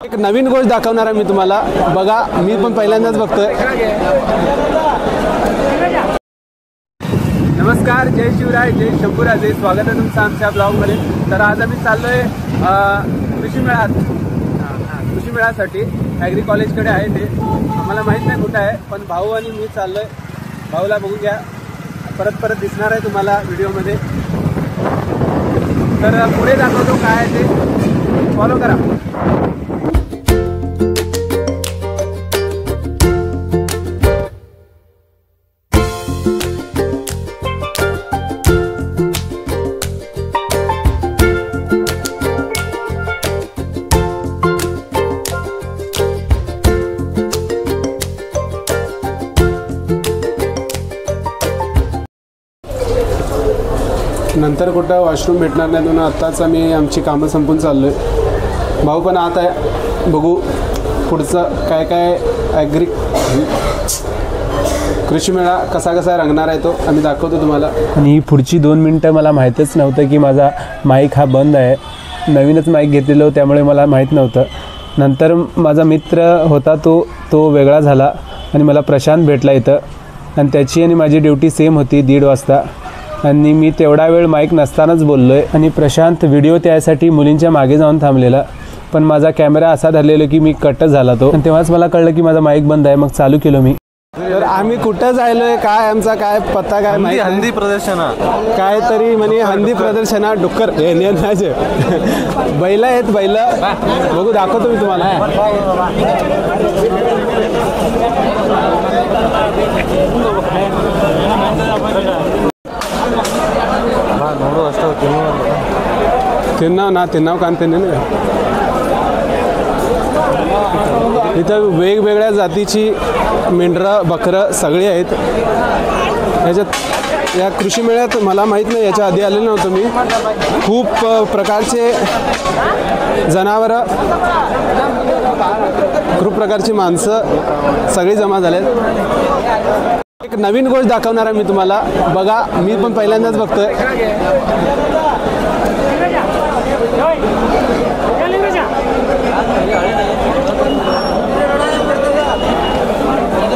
एक नवीन गोष्ट दाखवणार आहे मी तुम्हाला, बघा मी पण पहिल्यांदाच बघतोय। नमस्कार, जय शिवराय, जय शंभूराजे, स्वागत आहे तुमचं आमच्या ब्लॉगमध्ये। तर आज आम्ही चाललोय कृषी मेळ्यासाठी। ॲग्री कॉलेजकडे आहे ते, आम्हाला माहीत नाही कुठं आहे, पण भाऊ आणि मी चाललोय। भाऊला बघू घ्या, परत दिसणार आहे तुम्हाला व्हिडिओमध्ये। तर पुढे दाखवतो काय आहे ते, फॉलो करा। नंतर कुठं वॉशरूम भेटणार नाही म्हणून आत्ताच आम्ही आमची कामं संपून चाललो आहे। भाऊ पण आत आहे, बघू पुढचं काय काय ॲग्री कृषी मेळा कसा रंगणार आहे तो आम्ही दाखवतो तुम्हाला। आणि पुढची 2 मिनटं मला माहीतच नव्हतं की माझा माईक हा बंद आहे। नवीनच माईक घेतलेलं त्यामुळे मला माहीत नव्हतं। नंतर माझा मित्र होता तो वेगळा झाला आणि मला प्रशांत भेटला इथं, आणि त्याची आणि माझी ड्युटी सेम होती 1:30 वाजता, आणि मी तेवढा वेळ माईक नसतानाच बोललो आहे। आणि प्रशांत व्हिडिओ त्यासाठी मुलींच्या मागे जाऊन थांबलेला, पण माझा कॅमेरा असा धरलेला की मी कटच झाला तो, आणि तेव्हाच मला कळलं की माझा माईक बंद आहे। मग चालू केलं मी। तर आम्ही कुठं जायलोय, काय आमचा काय पत्ता काय माहिती, हंदी प्रदर्शना काय तरी म्हणे हंदी प्रदर्शना डुक्कर बैल आहेत, बैल बघू दाखवतो मी तुम्हाला। ತಿನ್ನವ್ ಕಾಣ್ತೇನೆ। इथं वेगवेगळ्या जातीची मेंढरं बकरं सगळी आहेत। याच्यात या कृषी मेळ्यात मला माहीत नाही, याच्या आधी आलेलं नव्हतं मी। खूप प्रकारचे जनावरं, खूप प्रकारची माणसं सगळी जमा झालेत। एक नवीन गोष्ट दाखवणार आहे मी तुम्हाला, बघा मी पण पहिल्यांदाच बघतोय।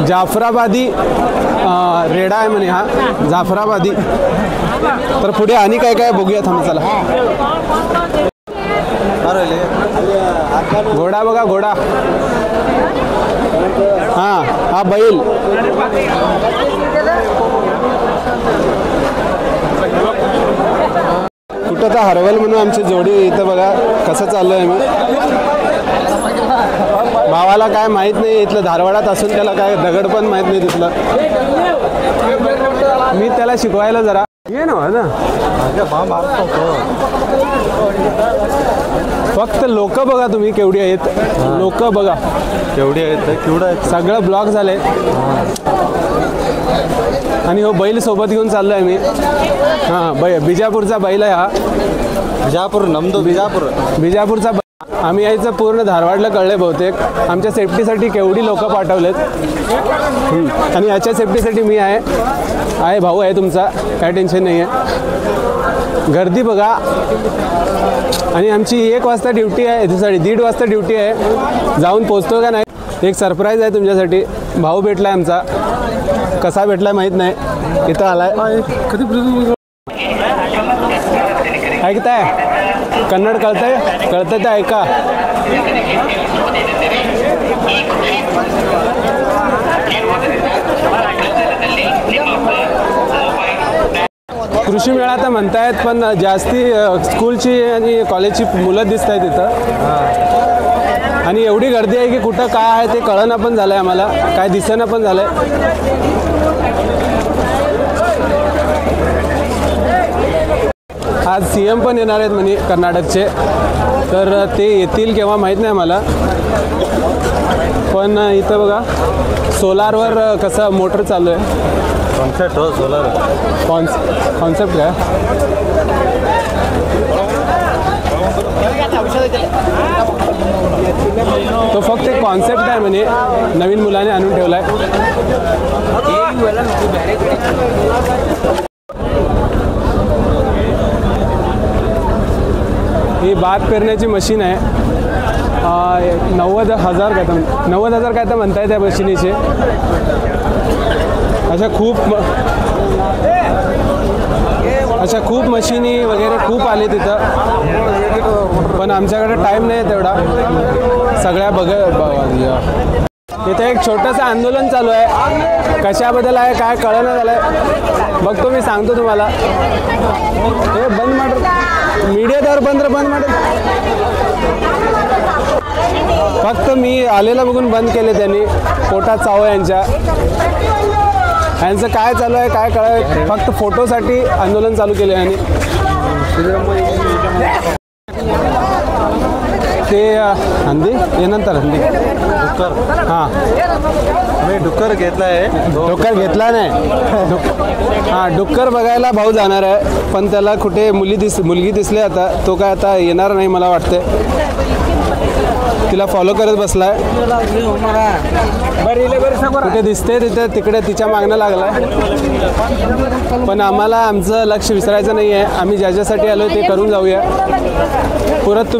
जाफराबादी रेडा आहे म्हणे हा, जाफराबादी। तर पुढे आणि काय काय बघूया, थांब चला। घोडा बघा, घोडा, हा बैल। कुठं तर हरवल म्हणून आमची जोडी इथं बघा कसं चाललोय आम्ही। भावाला काय माहीत नाही, इथलं धारवाडात असून त्याला काय दगड पण माहीत नाही तिथलं। मी त्याला शिकवायला जरा ये ना फक्त लोक बघा तुम्ही केवढी आहेत, लोक बघा केवढी आहेत, केवढं आहेत, सगळं ब्लॉक झालंय। आणि हो बैल सोबत घेऊन चाललोय मी। बिजापूरचा बैल आहे हा, बिजापूरचा। आम्ही यायचं पूर्ण धारवाडला कळले बहुतेक। आमच्या सेफ्टीसाठी केवढी लोक पाठवलेत, आणि याच्या सेफ्टीसाठी मी आहे, भाऊ आहे तुमचा, काय टेन्शन नाही आहे। गर्दी बघा, आणि आमची 1 वाजता ड्युटी आहे, 1:30 वाजता ड्युटी आहे। जाऊन पोचतो का नाही, एक सरप्राईज आहे तुमच्यासाठी। भाऊ भेटलाय आमचा, कसा भेटलाय माहीत नाही, इथं आलाय। ऐकताय कन्नड, कळतंय तर ऐका। कृषी मेळा तर म्हणतायत, पण जास्ती स्कूलची आणि कॉलेजची मुलं दिसत आहेत इथं। आणि एवढी गर्दी आहे की कुठं काय आहे ते कळना पण झालंय आम्हाला, काय दिसेना पण झालंय। आज CM पण येणार आहेत म्हणे कर्नाटकचे, तर ते येतील केव्हा माहीत नाही मला। पण इथं बघा सोलारवर कसं मोटर चालू आहे, कॉन्सेप्ट हो, सोलार कॉन्सेप्ट काय। तो फक्त एक कॉन्सेप्ट आहे म्हणे, नवीन मुलाने आणून ठेवलाय। ही भात पेरण्याची मशीन आहे। 90,000 काय तर 90,000 काय तर म्हणताय त्या मशिनीचे. अशा खूप मशिनी वगैरे खूप आले तिथं, पण आमच्याकडे टाईम नाही तेवढा सगळ्या इथे एक छोटंसं आंदोलन चालू आहे. कशाबद्दल आहे काय कळलं झालं आहे, बघतो मी सांगतो तुम्हाला. हे बंद मार मीडियावर बंद फक्त मी आलेला बघून बंद केले त्यांनी. पोटात चाव यांच्या काय चालू आहे काय कळलं, फक्त फोटोसाठी आंदोलन चालू केले आणि ते हंदी ये नंतर हंदी डुक्कर. हां मी डुक्कर घेतला आहे. डुक्कर घेतला नाही. हां डुक्कर बघायला भाऊ जाणार आहे, पण त्याला कुठे मुलगी दिसली आता. तो काय आता येणार नाही मला वाटते. तिला फॉलो करत बसलाय. कुठे दिसते तिथे तिकडे तिच्या मागणं लागलाय. पण आम्हाला आमचं लक्ष विसरायचं नाही आहे. आम्ही ज्याच्यासाठी आलो ते करून जाऊया. परत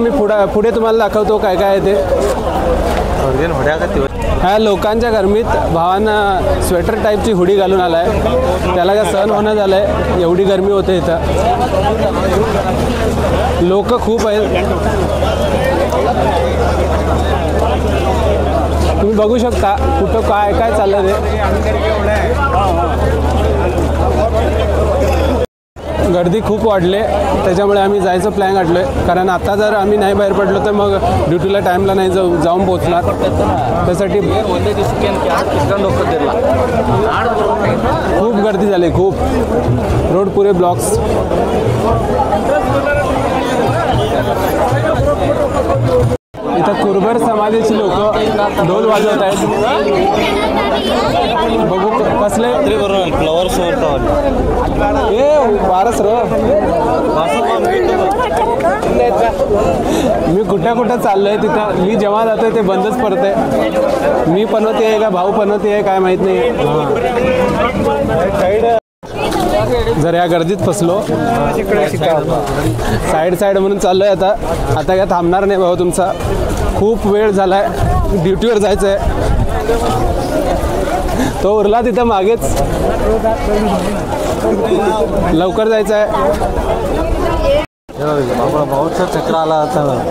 पुढे तुम्हाला दाखवतो काय काय आहे ते. ह्या लोकांच्या गरमीत भावानं स्वेटर टाईपची हुडी घालून आलाय. त्याला काय सहन होणं झालंय, एवढी गरमी होते इथं. लोक खूप आहेत. तुम्ही बघू शकता कुठं काय काय चाललं ते. गर्दी खूप वाढले, त्याच्यामुळे आम्ही जायचं प्लॅन काढलो आहे. कारण आता जर आम्ही नाही बाहेर पडलो तर मग ड्युटीला टाईमला नाही जाऊन पोचणार. त्यासाठी खूप गर्दी झाली, खूप. रोड पुरे ब्लॉक्स. इथं कुरबर समाजाची लोक ढोल वाजवत आहेत. बघू कसले फ्लॉवर शो ए वारस रो. मी कुठं चाललोय तिथं. मी जेव्हा जातोय ते बंदच पडतंय. मी पनवती आहे का भाऊ पनवती आहे काय माहित नाही. जर या गर्दीत फसलो. साईड म्हणून चाललोय आता काय थांबणार नाही भाऊ तुमचा. खूप वेळ झालाय, ड्युटीवर जायचं आहे. तो उरला तिथं मागेच, लवकर जायचं आहे. भाऊचा चक्र आला आता.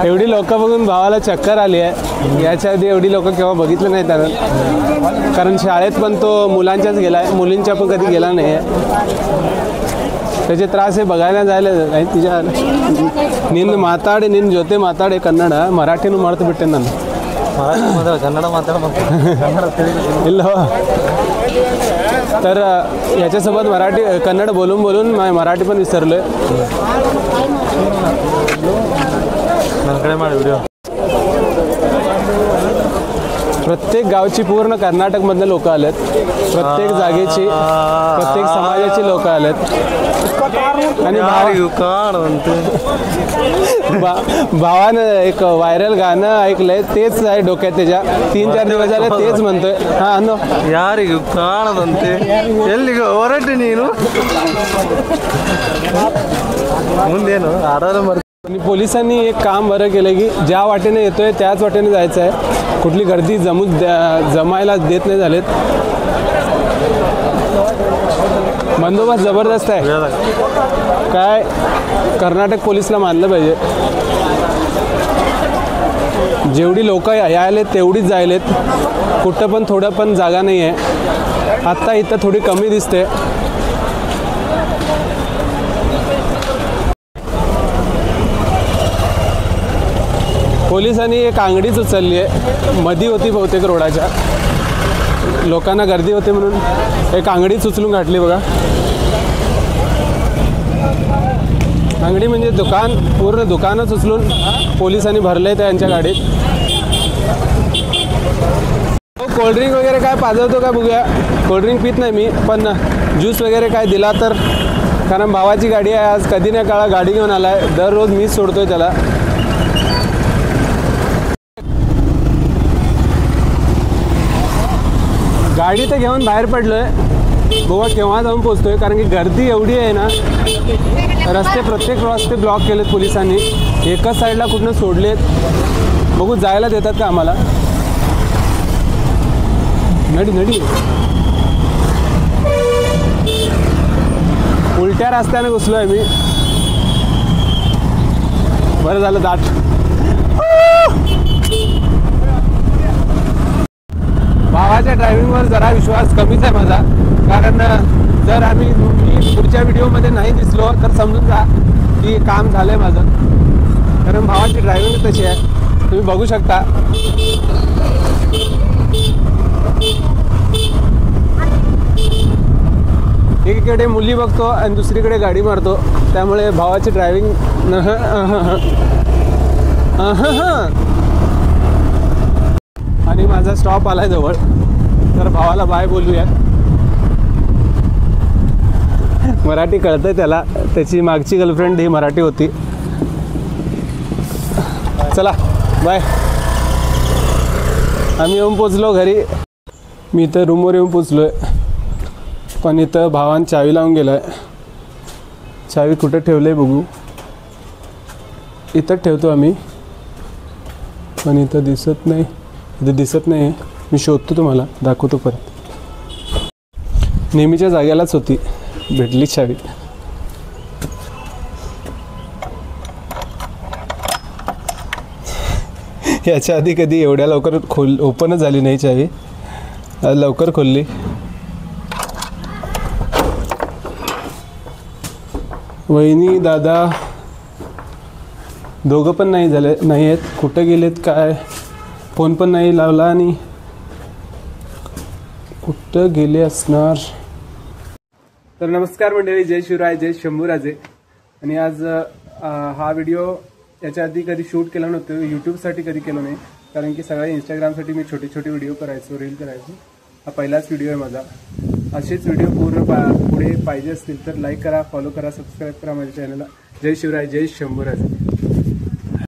एवढी लोक बघून भावाला चक्कर आली आहे. याच्या आधी एवढी लोक केव्हा बघितलं नाही त्यानं. कारण शाळेत पण तो मुलांच्याच गेला आहे, मुलींच्या पण कधी गेला नाही आहे. त्याचे त्रास हे बघायला जायला नाही. तिच्या ನಿನ್ನ ಮಾತಾಡಿ ನಿನ್ನ ಜೊತೆ ಮಾತಾಡಿ ಕನ್ನಡ ಮರಾಠಿನೂ ಮಾಡ್ತು ಬಿಟ್ಟೆ ನಾನು. ಕನ್ನಡ ಇಲ್ಲ तर याच्यासोबत कन्नड बोलून मराठी पण विसरलोय. व्हिडिओ. प्रत्येक गावची पूर्ण कर्नाटकमधले लोक आलेत. प्रत्येक जागेची प्रत्येक समाजाची लोक आलेत. आणि भावानं एक व्हायरल गाणं ऐकलंय, तेच आहे डोक्यात त्याच्या. 3-4 दिवस झाले तेच म्हणतोय. हा अनो ಯಾರಿಗೂ ಕಾಣದಂತೆ ಎಲ್ಲಿಗೆ ಹೊರಟೆ ನೀನು ಮುಂದೇನು ಆಡೋದು ಮರ. आणि पोलिसांनी एक काम बरं केलं की ज्या वाटेने येतोय त्याच वाटेने जायचं आहे. कुठली गर्दी जमायला देत नाही झालेत. बंदोबस्त जबरदस्त आहे. काय कर्नाटक पोलिसला मानलं पाहिजे. जेवढी लोक यायलेत तेवढीच जायलेत. कुठं पण थोडं पण जागा नाही आहे. आत्ता इथं थोडी कमी दिसते. पोलिसांनी एक अंगडीच उचलली आहे. मधी होती बहुतेक रोडाच्या. लोकांना गर्दी होते म्हणून एक अंगडीच उचलून घातली बघा. अंगडी म्हणजे दुकान, पूर्ण दुकानच उचलून पोलिसांनी भरले त्यांच्या गाडीत. कोल्ड्रिंक वगैरे काय पाजवतो का बघूया. कोल्ड्रिंक पित नाही मी, पण ज्यूस वगैरे काय दिला तर. कारण भावाची गाडी आहे आज. कधी ना काळा गाडी घेऊन आला आहे. दररोज मीच सोडतोय त्याला. गाडी तर घेऊन बाहेर पडलोय. गोवा केव्हा जाऊन पोचतोय, कारण की गर्दी एवढी आहे ना प्रत्येक रस्ते ब्लॉक केलेत पोलिसांनी. एकाच साईडला कुठनं सोडलेत, बघू जायला देतात का आम्हाला. नडी नडी उलट्या रस्त्याने घुसलो आहे मी. बरं झालं दाट. भावाच्या ड्रायव्हिंगवर जरा विश्वास कमीच आहे माझा, कारण जर मी पुढच्या व्हिडिओमध्ये नाही दिसलो तर समजून जा की काम झालंय माझं, कारण भावाची ड्रायव्हिंग तशी आहे, तुम्ही बघू शकता. एकीकडे मुली बघतो आणि दुसरीकडे गाडी मारतो, त्यामुळे भावाची ड्रायव्हिंग आणि माझा स्टॉप आलाय जवळ, तर भावाला बाय बोलूया. मराठी कळतंय त्याला, त्याची मागची गर्लफ्रेंड ही मराठी होती. चला बाय. आम्ही येऊन पोचलो घरी. मी इथं रूमवर येऊन पोचलो आहे, पण इथं भावान चावी लावून गेला आहे. चावी कुठं ठेवलं आहे बघू. इथं ठेवतो आम्ही, पण इथं दिसत नाही. इथं दिसत नाही. मी शोधतो, तुम्हाला दाखवतो परत. नेहमीच्या जागेलाच होती, भेटली चावी. याच्या आधी कधी एवढ्या लवकर ओपनच झाली नाही चावी, लवकर खोलली. वहिनी दादा दोघं पण नाही आहेत. कुठं गेलेत काय, फोन पण नाही लावला आणि कुठं गेले असणार. तर नमस्कार मंडळी, जय शिवराय, जय शंभूराजे. आणि आज हा व्हिडिओ याच्या आधी कधी शूट केला नव्हतं, यूट्यूबसाठी कधी केलं नाही, कारण की सगळ्या इंस्टाग्रामसाठी मी छोटे छोटे व्हिडिओ करायचो, रील करायचो. हा पहिलाच व्हिडिओ आहे माझा. असेच व्हिडिओ पुढे पाहिजे असतील तर लाईक करा, फॉलो करा, सबस्क्राईब करा माझ्या चॅनलला. जय शिवराय, जय शंभूराजे.